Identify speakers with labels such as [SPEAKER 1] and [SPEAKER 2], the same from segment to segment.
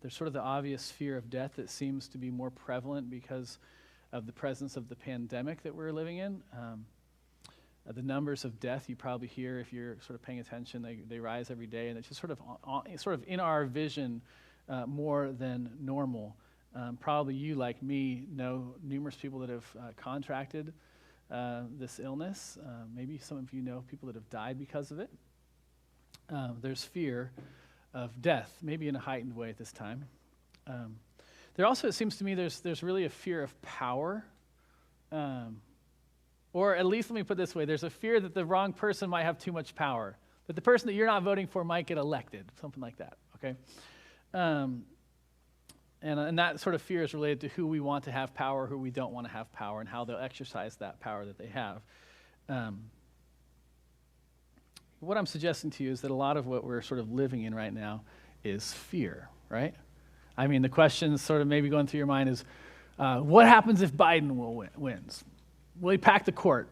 [SPEAKER 1] There's sort of the obvious fear of death that seems to be more prevalent because of the presence of the pandemic that we're living in. The numbers of death you probably hear if you're sort of paying attention, they rise every day, and it's just sort of in our vision more than normal. Probably you, like me, know numerous people that have contracted this illness. Maybe some of you know people that have died because of it. There's fear of death, maybe in a heightened way at this time. There also, it seems to me, there's really a fear of power. Or at least, let me put it this way, there's a fear that the wrong person might have too much power, that the person that you're not voting for might get elected, something like that, okay? And that sort of fear is related to who we want to have power, who we don't want to have power, and how they'll exercise that power that they have. What I'm suggesting to you is that a lot of what we're sort of living in right now is fear, right? I mean, the question sort of maybe going through your mind is, what happens if Biden wins? Will he pack the court?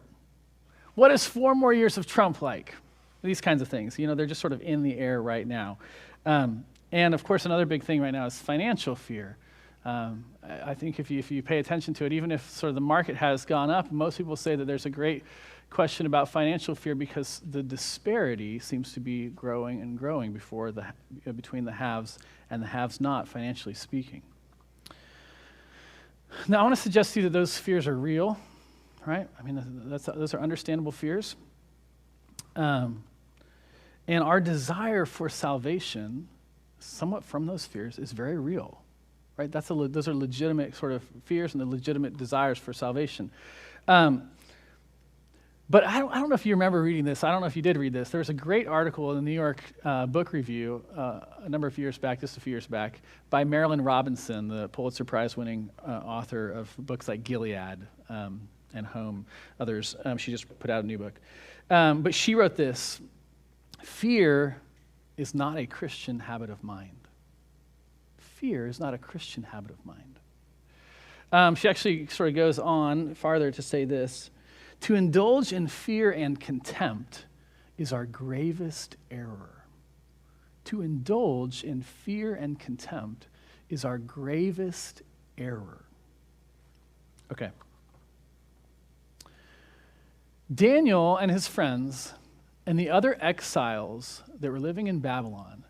[SPEAKER 1] What is 4 more years of Trump like? These kinds of things. You know, they're just sort of in the air right now. And of course, another big thing right now is financial fear. I think if you pay attention to it, even if sort of the market has gone up, most people say that there's a great question about financial fear because the disparity seems to be growing and growing between the haves and the haves not, financially speaking. Now, I want to suggest to you that those fears are real, right? I mean, those are understandable fears. And our desire for salvation, somewhat from those fears, is very real, right? Those are legitimate sort of fears and the legitimate desires for salvation. But I don't know if you remember reading this. I don't know if you did read this. There was a great article in the New York Book Review a number of years back, just a few years back, by Marilyn Robinson, the Pulitzer Prize-winning author of books like Gilead and Home, others. She just put out a new book. But she wrote this: fear is not a Christian habit of mind. Fear is not a Christian habit of mind. She actually sort of goes on farther to say this: to indulge in fear and contempt is our gravest error. To indulge in fear and contempt is our gravest error. Okay. Daniel and his friends and the other exiles that were living in Babylon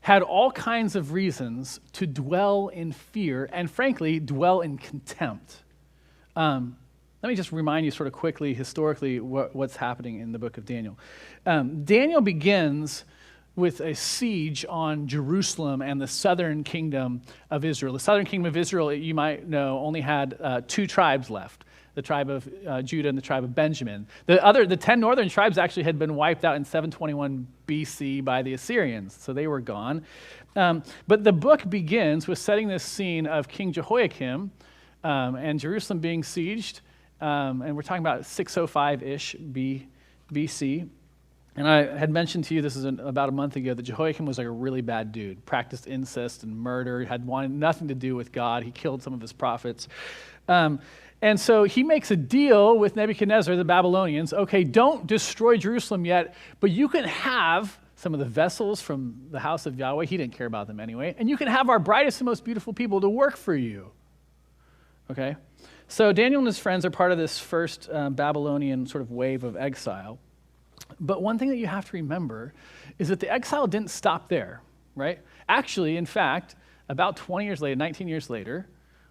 [SPEAKER 1] had all kinds of reasons to dwell in fear and, frankly, dwell in contempt. Let me just remind you sort of quickly, historically, what's happening in the book of Daniel. Daniel begins with a siege on Jerusalem and the southern kingdom of Israel. The southern kingdom of Israel, you might know, only had 2 tribes left, the tribe of Judah and the tribe of Benjamin. The 10 northern tribes actually had been wiped out in 721 BC by the Assyrians, so they were gone. But the book begins with setting this scene of King Jehoiakim and Jerusalem being sieged. And we're talking about 605-ish BC. And I had mentioned to you, this is about a month ago, that Jehoiakim was like a really bad dude, practiced incest and murder, had wanted nothing to do with God. He killed some of his prophets. And so he makes a deal with Nebuchadnezzar, the Babylonians. Okay, don't destroy Jerusalem yet, but you can have some of the vessels from the house of Yahweh. He didn't care about them anyway. And you can have our brightest and most beautiful people to work for you. Okay? So Daniel and his friends are part of this first Babylonian sort of wave of exile. But one thing that you have to remember is that the exile didn't stop there, right? Actually, in fact, about 20 years later, 19 years later,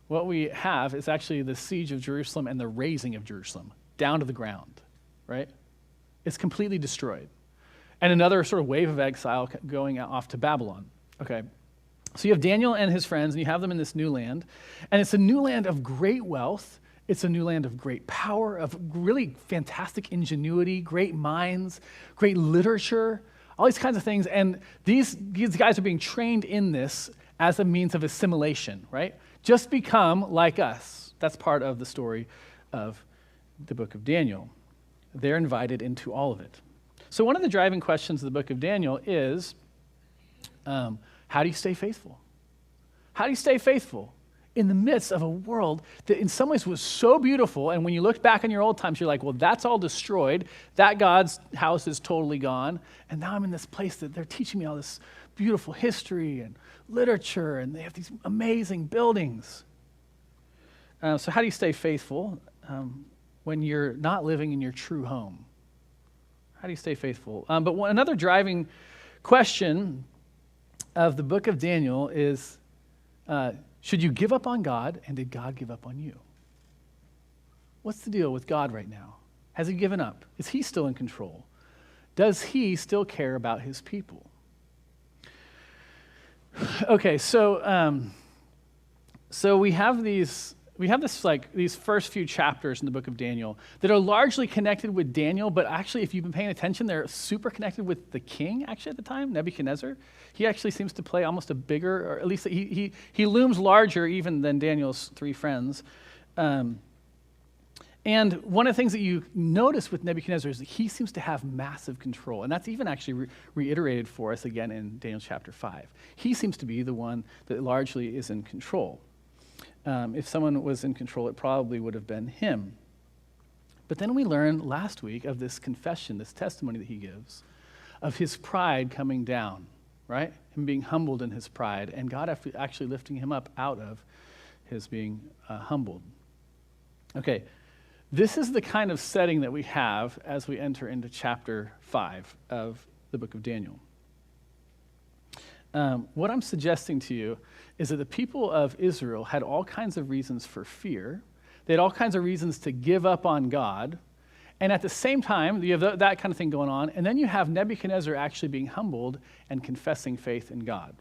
[SPEAKER 1] what we have is actually the siege of Jerusalem and the razing of Jerusalem down to the ground, right? It's completely destroyed. And another sort of wave of exile going off to Babylon, okay? So you have Daniel and his friends, and you have them in this new land. And it's a new land of great wealth. It's a new land of great power, of really fantastic ingenuity, great minds, great literature, all these kinds of things. And these guys are being trained in this as a means of assimilation, right? Just become like us. That's part of the story of the book of Daniel. They're invited into all of it. So one of the driving questions of the book of Daniel is, how do you stay faithful? How do you stay faithful in the midst of a world that in some ways was so beautiful, and when you look back on your old times, you're like, well, that's all destroyed. That God's house is totally gone, and now I'm in this place that they're teaching me all this beautiful history and literature, and they have these amazing buildings. So how do you stay faithful when you're not living in your true home? How do you stay faithful? But another driving question of the book of Daniel is, should you give up on God, and did God give up on you? What's the deal with God right now? Has he given up? Is he still in control? Does he still care about his people? Okay, so we have these first few chapters in the book of Daniel that are largely connected with Daniel, but actually, if you've been paying attention, they're super connected with the king, actually, at the time, Nebuchadnezzar. He actually seems to play almost a bigger, or at least he looms larger even than Daniel's three friends. And one of the things that you notice with Nebuchadnezzar is that he seems to have massive control. And that's even actually reiterated for us again in Daniel chapter 5. He seems to be the one that largely is in control. If someone was in control, it probably would have been him. But then we learned last week of this confession, this testimony that he gives, of his pride coming down, right? Him being humbled in his pride, and God actually lifting him up out of his being humbled. Okay. This is the kind of setting that we have as we enter into chapter 5 of the book of Daniel. What I'm suggesting to you is that the people of Israel had all kinds of reasons for fear. They had all kinds of reasons to give up on God. And at the same time, you have that kind of thing going on. And then you have Nebuchadnezzar actually being humbled and confessing faith in God.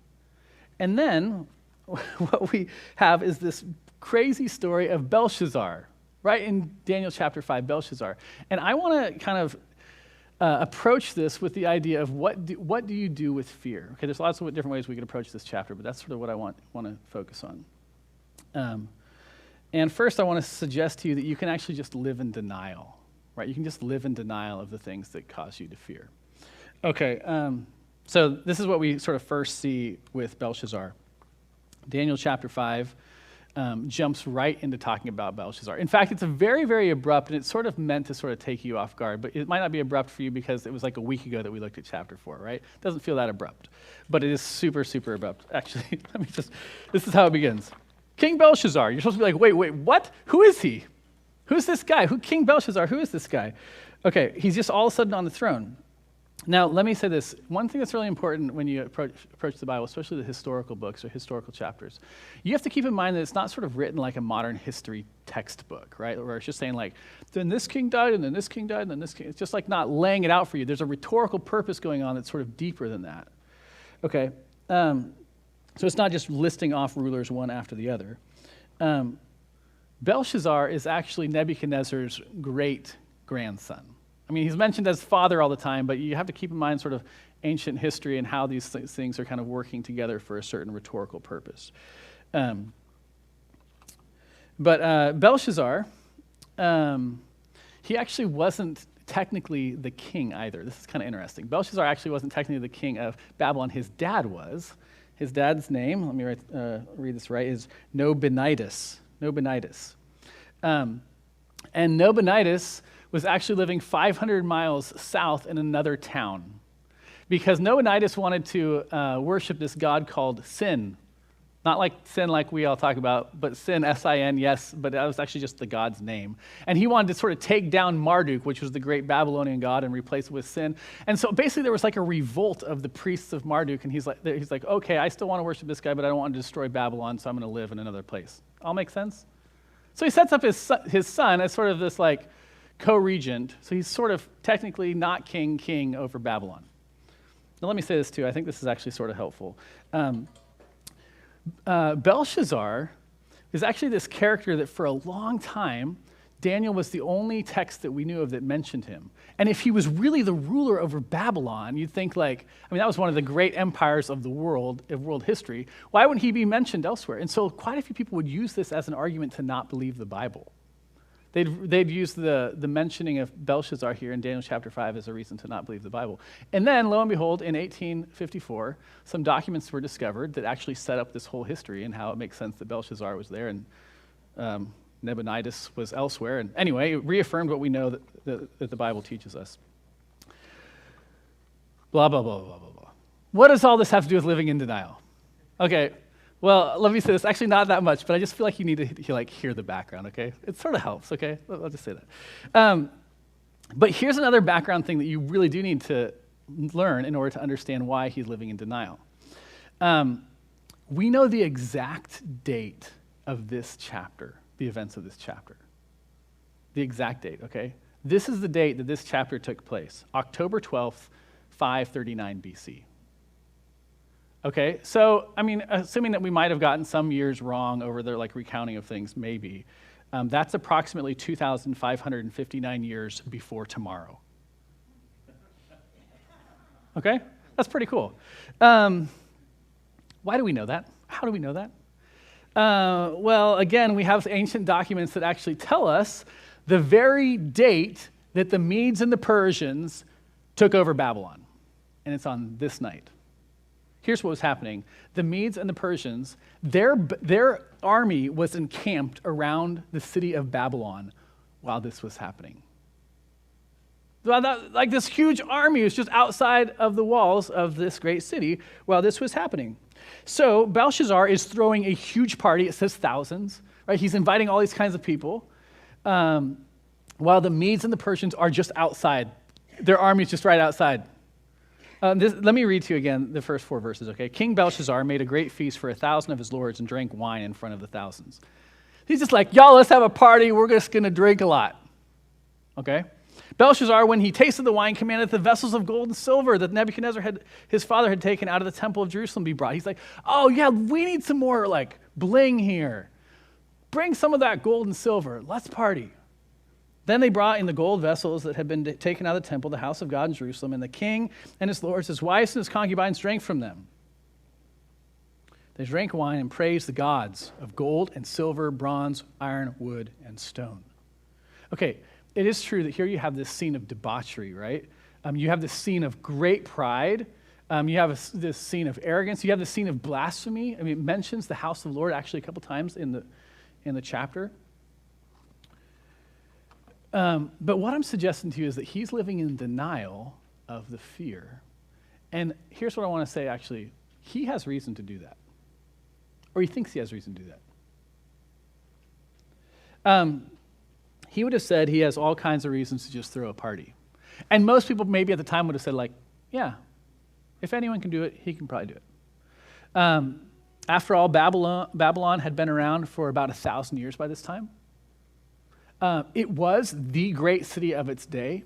[SPEAKER 1] And then what we have is this crazy story of Belshazzar. Right in Daniel chapter 5, Belshazzar. And I want to kind of approach this with the idea of what do you do with fear? Okay, there's lots of different ways we could approach this chapter, but that's sort of what I want to focus on. And first, I want to suggest to you that you can actually just live in denial, right? You can just live in denial of the things that cause you to fear. Okay, so this is what we sort of first see with Belshazzar. Daniel chapter 5. Jumps right into talking about Belshazzar. In fact, it's a very, very abrupt, and it's sort of meant to sort of take you off guard, but it might not be abrupt for you because it was like a week ago that we looked at chapter 4, right? It doesn't feel that abrupt, but it is super, super abrupt. Actually, this is how it begins. King Belshazzar. You're supposed to be like, wait, what? Who is he? Who's this guy? King Belshazzar, who is this guy? Okay, he's just all of a sudden on the throne. Now, let me say this. One thing that's really important when you approach the Bible, especially the historical books or historical chapters, you have to keep in mind that it's not sort of written like a modern history textbook, right? Where it's just saying like, then this king died, and then this king died, and then this king. It's just like not laying it out for you. There's a rhetorical purpose going on that's sort of deeper than that. Okay, so it's not just listing off rulers one after the other. Belshazzar is actually Nebuchadnezzar's great-grandson. I mean, he's mentioned as father all the time, but you have to keep in mind sort of ancient history and how these things are kind of working together for a certain rhetorical purpose. But Belshazzar, he actually wasn't technically the king either. This is kind of interesting. Belshazzar actually wasn't technically the king of Babylon. His dad was. His dad's name, let me read this right, is Nobonidus. And Nobonidus was actually living 500 miles south in another town because Nobonidus wanted to worship this god called Sin. Not like sin like we all talk about, but Sin, S-I-N, yes, but that was actually just the god's name. And he wanted to sort of take down Marduk, which was the great Babylonian god, and replace it with Sin. And so basically there was like a revolt of the priests of Marduk, and he's like, okay, I still want to worship this guy, but I don't want to destroy Babylon, so I'm going to live in another place. All make sense? So he sets up his son as sort of this like co-regent, so he's sort of technically not king over Babylon. Now let me say this too, I think this is actually sort of helpful. Belshazzar is actually this character that for a long time, Daniel was the only text that we knew of that mentioned him. And if he was really the ruler over Babylon, you'd think like, I mean, that was one of the great empires of the world, of world history. Why wouldn't he be mentioned elsewhere? And so quite a few people would use this as an argument to not believe the Bible. They'd use the mentioning of Belshazzar here in Daniel chapter 5 as a reason to not believe the Bible. And then, lo and behold, in 1854, some documents were discovered that actually set up this whole history and how it makes sense that Belshazzar was there and Nabonidus was elsewhere. And anyway, it reaffirmed what we know that the Bible teaches us. Blah, blah, blah, blah, blah, blah. what does all this have to do with living in denial? Okay, well, let me say this. Actually, not that much, but I just feel like you need to hear the background, okay? It sort of helps, okay? I'll just say that. But here's another background thing that you really do need to learn in order to understand why he's living in denial. We know the exact date of this chapter, the events of this chapter. The exact date, okay? This is the date that this chapter took place, October 12th, 539 BC. Okay, so, I mean, assuming that we might have gotten some years wrong over the recounting of things, maybe, that's approximately 2,559 years before tomorrow. Okay, that's pretty cool. Why do we know that? How do we know that? Well, again, we have ancient documents that actually tell us the very date that the Medes and the Persians took over Babylon, and it's on this night. Here's what was happening. The Medes and the Persians, their army was encamped around the city of Babylon while this was happening. Like this huge army was just outside of the walls of this great city while this was happening. So Belshazzar is throwing a huge party. It says thousands, right? He's inviting all these kinds of people, while the Medes and the Persians are just outside. Their army's just right outside. Let me read to you again the first 4 verses, okay? King Belshazzar made a great feast for 1,000 of his lords and drank wine in front of the thousands. He's just like, y'all, let's have a party. We're just going to drink a lot, okay? Belshazzar, when he tasted the wine, commanded the vessels of gold and silver that Nebuchadnezzar his father had taken out of the temple of Jerusalem be brought. He's like, oh yeah, we need some more bling here. Bring some of that gold and silver. Let's party. Then they brought in the gold vessels that had been taken out of the temple, the house of God in Jerusalem, and the king and his lords, his wives and his concubines drank from them. They drank wine and praised the gods of gold and silver, bronze, iron, wood, and stone. Okay, it is true that here you have this scene of debauchery, right? You have this scene of great pride. You have this scene of arrogance. You have this scene of blasphemy. I mean, it mentions the house of the Lord actually a couple times in the chapter. But what I'm suggesting to you is that he's living in denial of the fear. And here's what I want to say, actually. He has reason to do that. Or he thinks he has reason to do that. He would have said he has all kinds of reasons to just throw a party. And most people maybe at the time would have said, yeah, if anyone can do it, he can probably do it. After all, Babylon had been around for about 1,000 years by this time. It was the great city of its day.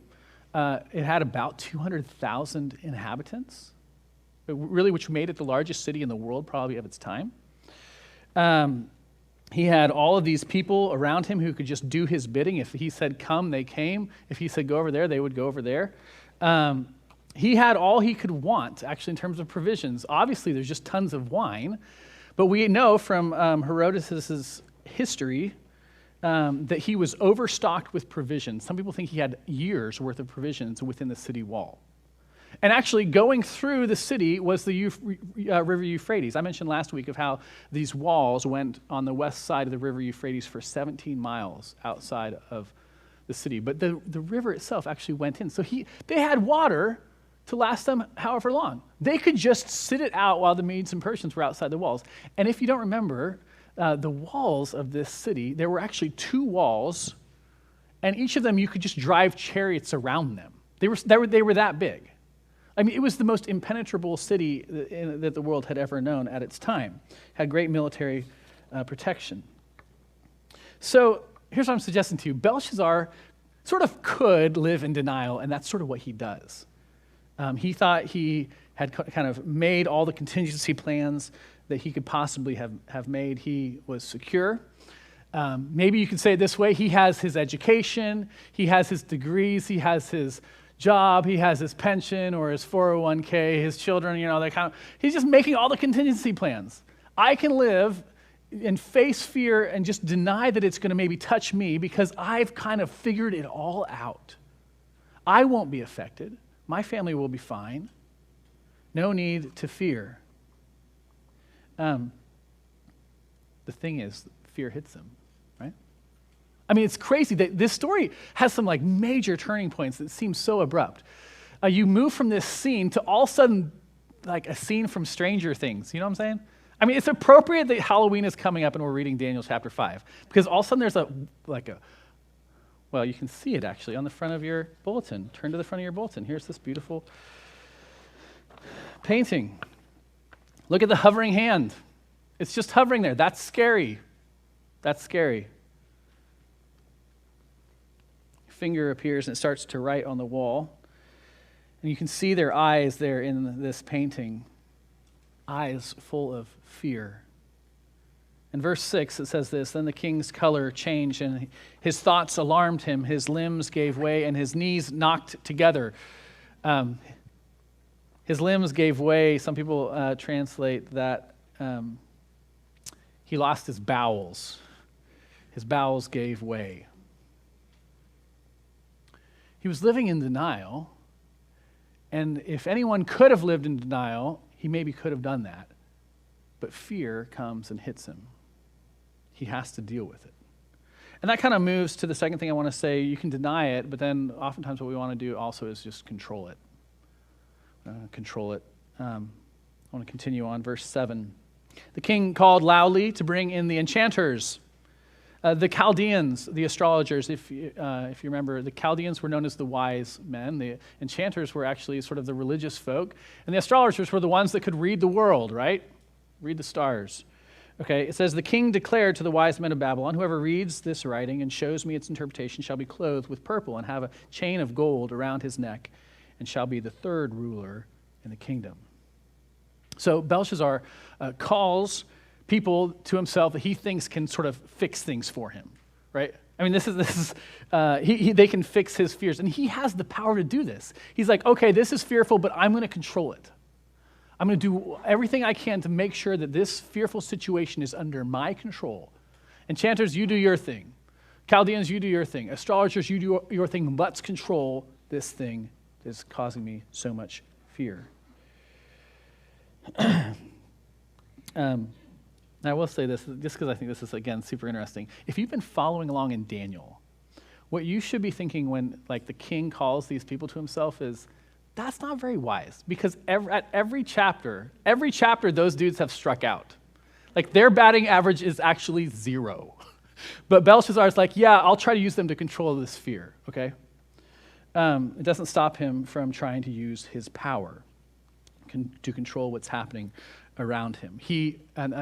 [SPEAKER 1] It had about 200,000 inhabitants, which made it the largest city in the world probably of its time. He had all of these people around him who could just do his bidding. If he said come, they came. If he said go over there, they would go over there. He had all he could want, actually, in terms of provisions. Obviously, there's just tons of wine. But we know from Herodotus' history that he was overstocked with provisions. Some people think he had years' worth of provisions within the city wall. And actually, going through the city was the river Euphrates. I mentioned last week of how these walls went on the west side of the river Euphrates for 17 miles outside of the city. But the river itself actually went in. So they had water to last them however long. They could just sit it out while the Medes and Persians were outside the walls. And if you don't remember, the walls of this city, there were actually 2 walls, and each of them you could just drive chariots around them. They were that big. I mean, it was the most impenetrable city that the world had ever known at its time. Had great military protection. So here's what I'm suggesting to you. Belshazzar sort of could live in denial, and that's sort of what he does. He thought he had kind of made all the contingency plans that he could possibly have made. He was secure. Maybe you could say it this way. He has his education. He has his degrees. He has his job. He has his pension or his 401k, his children, he's just making all the contingency plans. I can live and face fear and just deny that it's going to maybe touch me because I've kind of figured it all out. I won't be affected. My family will be fine. No need to fear. The thing is, fear hits them, right? I mean, it's crazy that this story has some major turning points that seem so abrupt. You move from this scene to all of a sudden like a scene from Stranger Things. You know what I'm saying? I mean, it's appropriate that Halloween is coming up and we're reading Daniel chapter 5, because all of a sudden there's well, you can see it actually on the front of your bulletin. Turn to the front of your bulletin. Here's this beautiful painting. Look at the hovering hand. It's just hovering there. That's scary. That's scary. Finger appears and it starts to write on the wall. And you can see their eyes there in this painting. Eyes full of fear. In verse 6, it says this, "Then the king's color changed, and his thoughts alarmed him. His limbs gave way, and his knees knocked together." His limbs gave way. Some people translate that he lost his bowels. His bowels gave way. He was living in denial, and if anyone could have lived in denial, he maybe could have done that. But fear comes and hits him. He has to deal with it. And that kind of moves to the second thing I want to say. You can deny it, but then oftentimes what we want to do also is just control it. I want to continue on, verse 7. "The king called loudly to bring in the enchanters, the Chaldeans, the astrologers." If you remember, the Chaldeans were known as the wise men. The enchanters were actually sort of the religious folk. And the astrologers were the ones that could read the world, right? Read the stars. Okay, it says, "The king declared to the wise men of Babylon, whoever reads this writing and shows me its interpretation shall be clothed with purple and have a chain of gold around his neck and shall be the third ruler in the kingdom." So Belshazzar calls people to himself that he thinks can sort of fix things for him, right? I mean, they can fix his fears, and he has the power to do this. He's like, okay, this is fearful, but I'm going to control it. I'm going to do everything I can to make sure that this fearful situation is under my control. Enchanters, you do your thing. Chaldeans, you do your thing. Astrologers, you do your thing. Let's control this thing that is causing me so much fear. I will say this, just because I think this is, again, super interesting. If you've been following along in Daniel, what you should be thinking when, like, the king calls these people to himself is, that's not very wise, because at every chapter, those dudes have struck out. Like, their batting average is actually 0. But Belshazzar is like, yeah, I'll try to use them to control this fear, okay? It doesn't stop him from trying to use his power to control what's happening around him.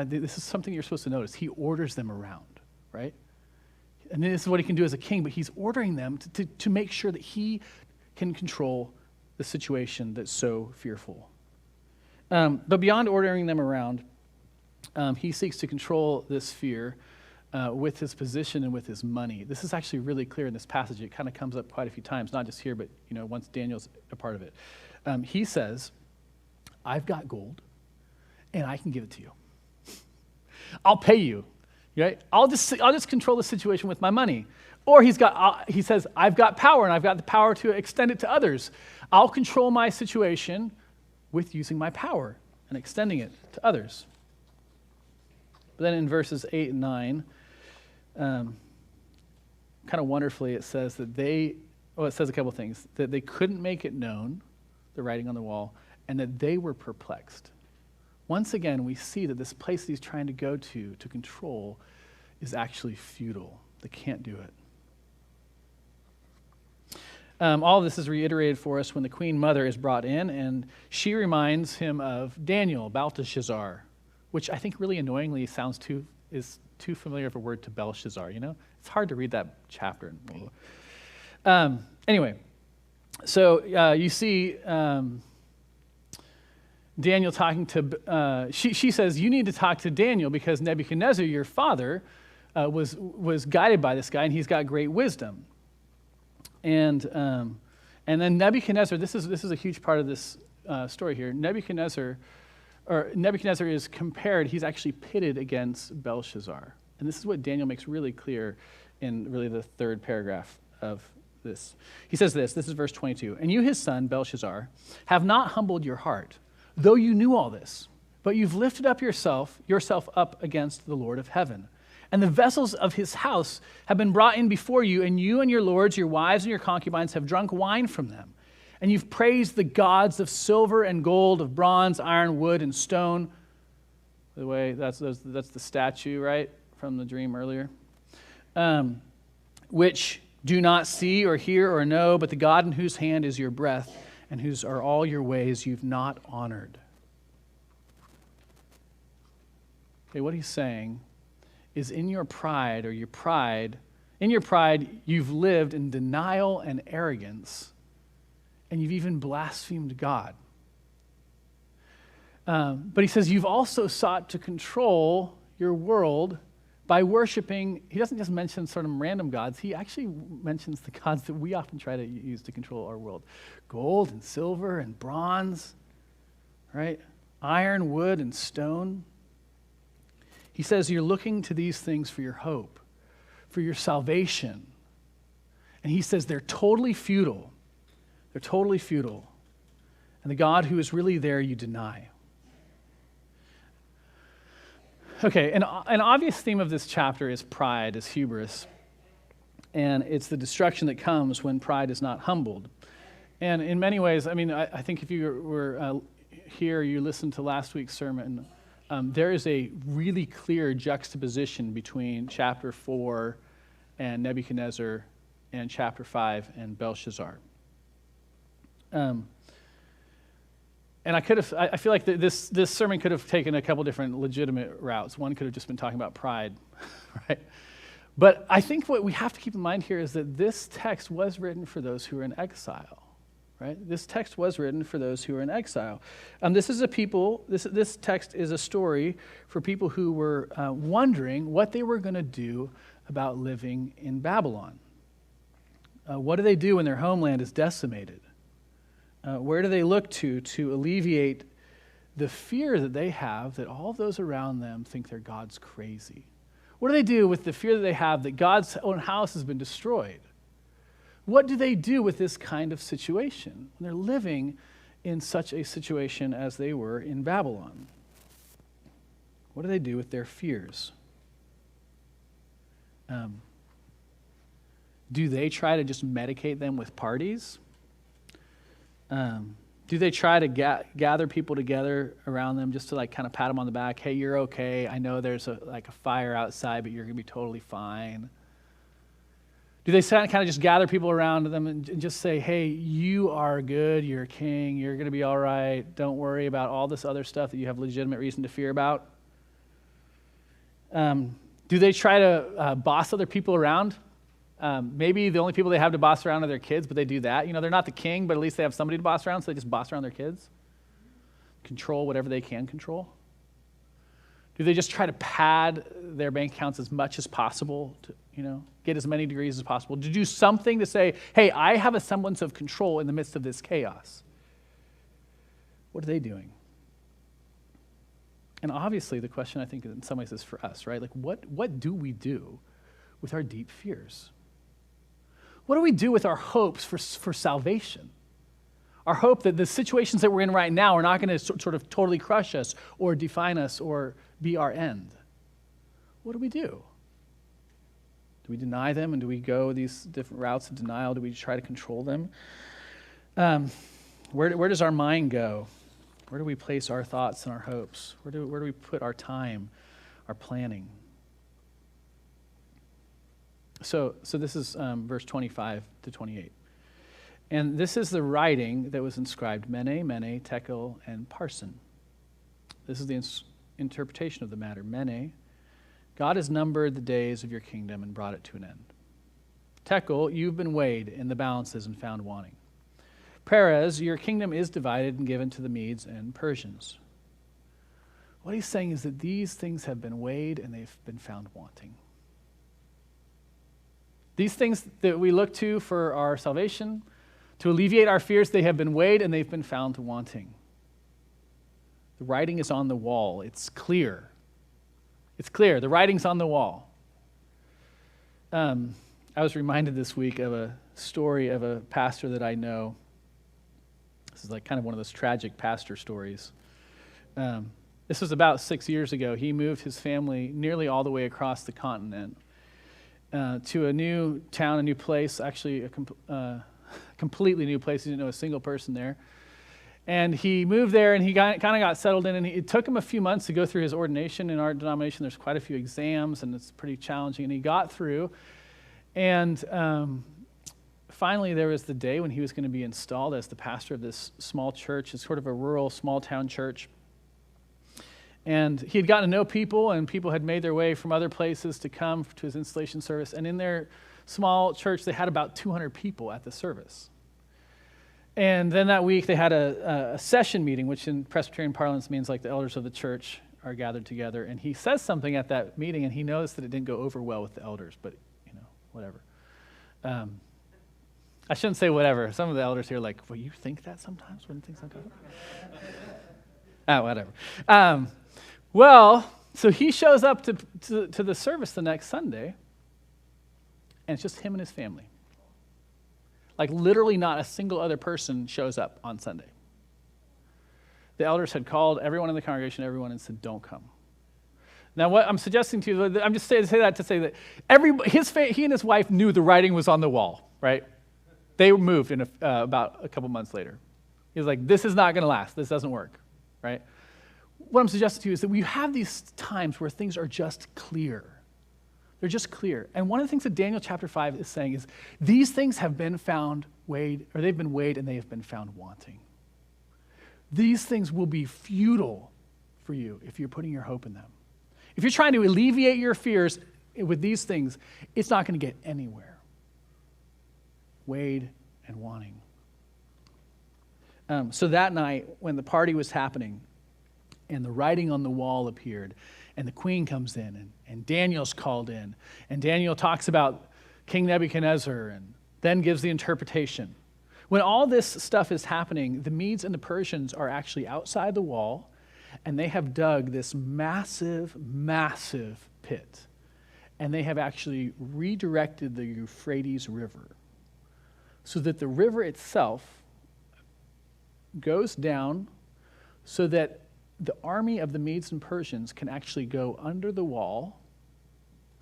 [SPEAKER 1] This is something you're supposed to notice. He orders them around, right? And this is what he can do as a king, but he's ordering them to make sure that he can control the situation that's so fearful. But beyond ordering them around, he seeks to control this fear with his position and with his money. This is actually really clear in this passage. It kind of comes up quite a few times, not just here, but once Daniel's a part of it. He says, "I've got gold, and I can give it to you. I'll pay you, right? I'll just control the situation with my money." Or he says, "I've got power, and I've got the power to extend it to others. I'll control my situation with using my power and extending it to others." But then in verses 8 and 9, kind of wonderfully, it says that it says a couple things. That they couldn't make it known, the writing on the wall, and that they were perplexed. Once again, we see that this place that he's trying to go to control is actually futile. They can't do it. All of this is reiterated for us when the queen mother is brought in, and she reminds him of Daniel, Belshazzar, which I think really annoyingly is too familiar of a word to Belshazzar, It's hard to read that chapter. Anyway, so you see Daniel talking to, she says, "You need to talk to Daniel because Nebuchadnezzar, your father, was guided by this guy, and he's got great wisdom." And then Nebuchadnezzar, this is a huge part of this story here. Nebuchadnezzar is compared, he's actually pitted against Belshazzar. And this is what Daniel makes really clear in really the third paragraph of this. He says this is verse 22. "And you, his son, Belshazzar, have not humbled your heart, though you knew all this, but you've lifted up yourself up against the Lord of heaven. And the vessels of his house have been brought in before you, and you and your lords, your wives, and your concubines have drunk wine from them. And you've praised the gods of silver and gold, of bronze, iron, wood, and stone. By the way, that's the statue, right, from the dream earlier. Which do not see or hear or know, but the God in whose hand is your breath, and whose are all your ways you've not honored. Okay, what he's saying is in your pride, you've lived in denial and arrogance, and you've even blasphemed God. But he says you've also sought to control your world by worshiping. He doesn't just mention sort of random gods. He actually mentions the gods that we often try to use to control our world. Gold and silver and bronze, right? Iron, wood, and stone. He says you're looking to these things for your hope, for your salvation. And he says they're totally futile. They're totally futile. And the God who is really there, you deny. Okay, an obvious theme of this chapter is pride, is hubris. And it's the destruction that comes when pride is not humbled. And in many ways, I mean, I think if you were here, you listened to last week's sermon, there is a really clear juxtaposition between chapter 4 and Nebuchadnezzar and chapter 5 and Belshazzar. And I feel like this sermon could have taken a couple different legitimate routes. One could have just been talking about pride, right? But I think what we have to keep in mind here is that this text was written for those who are in exile, right? This text was written for those who are in exile. This text is a story for people who were wondering what they were going to do about living in Babylon. What do they do when their homeland is decimated? Where do they look to alleviate the fear that they have that all those around them think their God's crazy? What do they do with the fear that they have that God's own house has been destroyed? What do they do with this kind of situation when they're living in such a situation as they were in Babylon? What do they do with their fears? Do they try to just medicate them with parties? Do they try to gather people together around them just to like kind of pat them on the back? Hey, you're okay. I know there's a fire outside, but you're going to be totally fine. Do they kind of just gather people around them and just say, hey, you are good. You're a king. You're going to be all right. Don't worry about all this other stuff that you have legitimate reason to fear about? Do they try to boss other people around? Maybe the only people they have to boss around are their kids, but they do that. You know, they're not the king, but at least they have somebody to boss around, so they just boss around their kids. Control whatever they can control. Do they just try to pad their bank accounts as much as possible to, get as many degrees as possible? To do something to say, hey, I have a semblance of control in the midst of this chaos. What are they doing? And obviously, the question I think in some ways is for us, right? Like, what do we do with our deep fears? What do we do with our hopes for salvation? Our hope that the situations that we're in right now are not going to sort of totally crush us or define us or be our end. What do we do? Do we deny them, and do we go these different routes of denial? Do we try to control them? Where does our mind go? Where do we place our thoughts and our hopes? Where do we put our time, our planning? So this is verse 25 to 28. And this is the writing that was inscribed, Mene, Mene, Tekel, and Parsin. This is the interpretation of the matter. Mene, God has numbered the days of your kingdom and brought it to an end. Tekel, you've been weighed in the balances and found wanting. Perez, your kingdom is divided and given to the Medes and Persians. What he's saying is that these things have been weighed and they've been found wanting. These things that we look to for our salvation, to alleviate our fears, they have been weighed and they've been found wanting. The writing is on the wall. It's clear. It's clear. The writing's on the wall. I was reminded this week of a story of a pastor that I know. This is like kind of one of those tragic pastor stories. This was about 6 years ago. He moved his family nearly all the way across the continent to a new town, a new place, actually completely new place. He didn't know a single person there. And he moved there, and he kind of got settled in, and it took him a few months to go through his ordination. In our denomination, there's quite a few exams, and it's pretty challenging, and he got through. And finally, there was the day when he was going to be installed as the pastor of this small church. It's sort of a rural, small-town church. And he had gotten to know people, and people had made their way from other places to come to his installation service. And in their small church, they had about 200 people at the service. And then that week, they had a session meeting, which in Presbyterian parlance means like the elders of the church are gathered together. And he says something at that meeting, and he noticed that it didn't go over well with the elders, but, whatever. I shouldn't say whatever. Some of the elders here are like, well, you think that sometimes? Wouldn't think sometimes? Whatever. Well, so he shows up to the service the next Sunday, and it's just him and his family. Like literally not a single other person shows up on Sunday. The elders had called everyone in the congregation, everyone, and said, don't come. Now what I'm suggesting to you, I'm just saying that to say that he and his wife knew the writing was on the wall, right? They moved in about a couple months later. He was like, this is not going to last. This doesn't work, right? What I'm suggesting to you is that we have these times where things are just clear. They're just clear. And one of the things that Daniel chapter 5 is saying is these things have been they've been weighed and they have been found wanting. These things will be futile for you if you're putting your hope in them. If you're trying to alleviate your fears with these things, it's not going to get anywhere. Weighed and wanting. So that night, when the party was happening, and the writing on the wall appeared, and the queen comes in, and Daniel's called in, and Daniel talks about King Nebuchadnezzar, and then gives the interpretation. When all this stuff is happening, the Medes and the Persians are actually outside the wall, and they have dug this massive, massive pit, and they have actually redirected the Euphrates River so that the river itself goes down so that the army of the Medes and Persians can actually go under the wall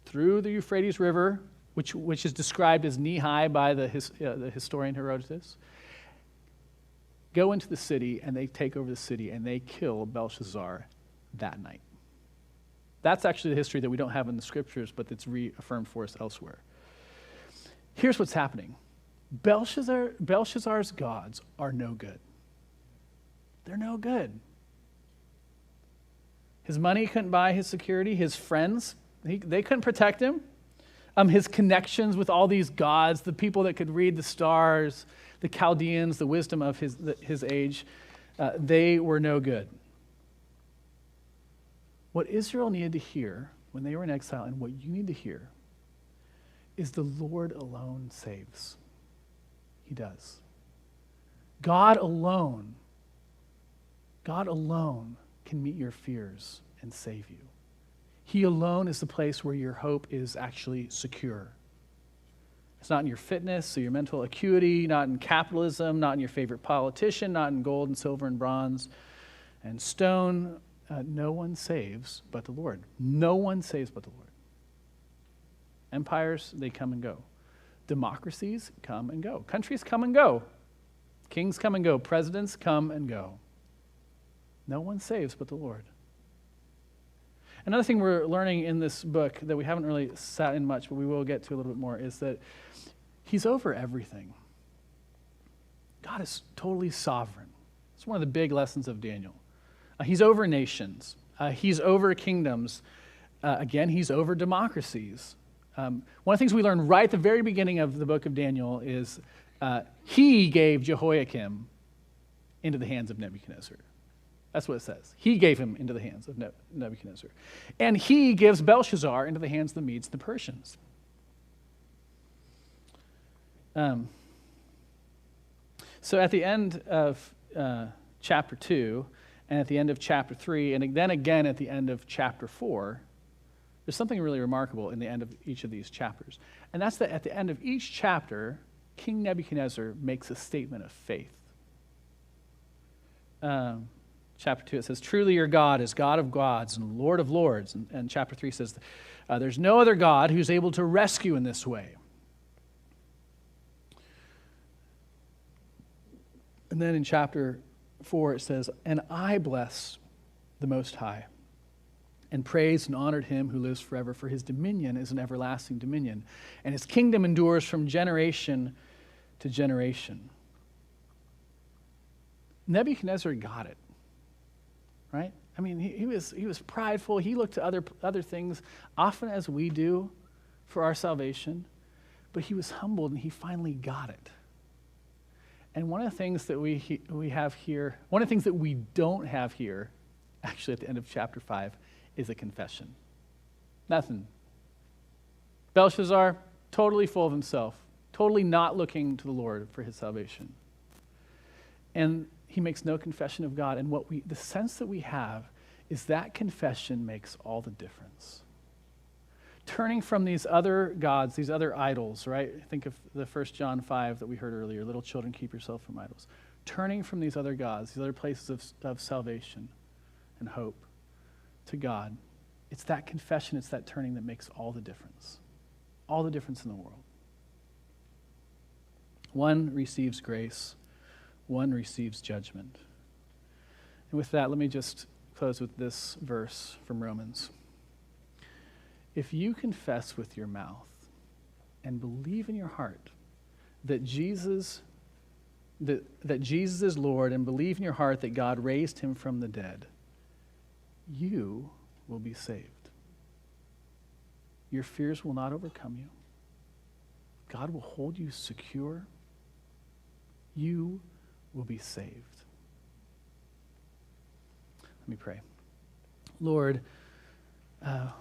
[SPEAKER 1] through the Euphrates River, which is described as knee-high by the historian Herodotus, go into the city, and they take over the city, and they kill Belshazzar that night. That's actually the history that we don't have in the scriptures, but it's reaffirmed for us elsewhere. Here's what's happening. Belshazzar's gods are no good. They're no good. His money couldn't buy his security. His friends, they couldn't protect him. His connections with all these gods, the people that could read the stars, the Chaldeans, the wisdom of his age, they were no good. What Israel needed to hear when they were in exile, and what you need to hear, is the Lord alone saves. He does. God alone can meet your fears and save you. He alone is the place where your hope is actually secure. It's not in your fitness or your mental acuity, not in capitalism, not in your favorite politician, not in gold and silver and bronze and stone. No one saves but the Lord. No one saves but the Lord. Empires, they come and go. Democracies come and go. Countries come and go. Kings come and go. Presidents come and go. No one saves but the Lord. Another thing we're learning in this book that we haven't really sat in much, but we will get to a little bit more, is that he's over everything. God is totally sovereign. It's one of the big lessons of Daniel. He's over nations. He's over kingdoms. Again, he's over democracies. One of the things we learn right at the very beginning of the book of Daniel is he gave Jehoiakim into the hands of Nebuchadnezzar. That's what it says. He gave him into the hands of Nebuchadnezzar. And he gives Belshazzar into the hands of the Medes and the Persians. So at the end of chapter 2, and at the end of chapter 3, and then again at the end of chapter 4, there's something really remarkable in the end of each of these chapters. And that's that at the end of each chapter, King Nebuchadnezzar makes a statement of faith. Chapter 2, it says, truly your God is God of gods and Lord of lords. And chapter 3 says, there's no other God who's able to rescue in this way. And then in chapter 4 it says, "And I bless the Most High, and praised and honored him who lives forever, for his dominion is an everlasting dominion, and his kingdom endures from generation to generation." Nebuchadnezzar got it, right? I mean, he was prideful. He looked to other things, often as we do, for our salvation, but he was humbled and he finally got it. And one of the things that we have here, one of the things that we don't have here, actually at the end of chapter 5, is a confession. Nothing. Belshazzar, totally full of himself, totally not looking to the Lord for his salvation. And he makes no confession of God. And the sense that we have is that confession makes all the difference. Turning from these other gods, these other idols, right? Think of the 1 John 5 that we heard earlier, little children, keep yourself from idols. Turning from these other gods, these other places of salvation and hope to God. It's that confession, it's that turning that makes all the difference. All the difference in the world. One receives grace, one receives judgment. And with that, let me just close with this verse from Romans. "If you confess with your mouth and believe in your heart that Jesus is Lord, and believe in your heart that God raised him from the dead, you will be saved. Your fears will not overcome you. God will hold you secure. You will be saved." Let me pray. Lord,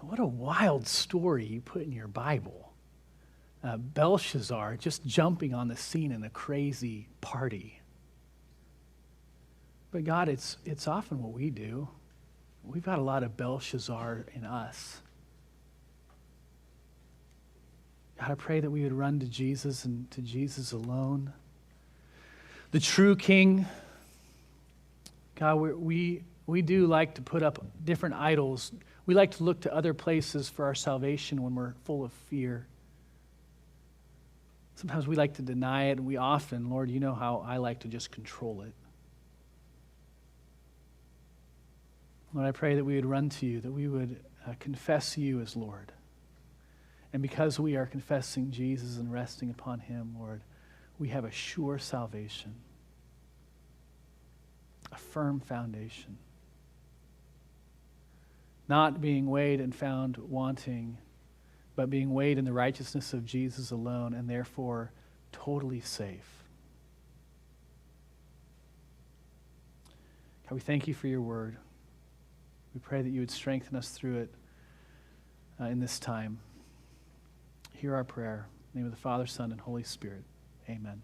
[SPEAKER 1] what a wild story you put in your Bible. Belshazzar just jumping on the scene in a crazy party. But God, it's often what we do. We've got a lot of Belshazzar in us. God, I pray that we would run to Jesus and to Jesus alone, the true King. God, we do like to put up different idols. We like to look to other places for our salvation when we're full of fear. Sometimes we like to deny it, and we often, Lord, you know how I like to just control it. Lord, I pray that we would run to you, that we would confess you as Lord. And because we are confessing Jesus and resting upon him, Lord, we have a sure salvation, a firm foundation. Not being weighed and found wanting, but being weighed in the righteousness of Jesus alone, and therefore totally safe. God, we thank you for your word. We pray that you would strengthen us through it in this time. Hear our prayer. In the name of the Father, Son, and Holy Spirit. Amen.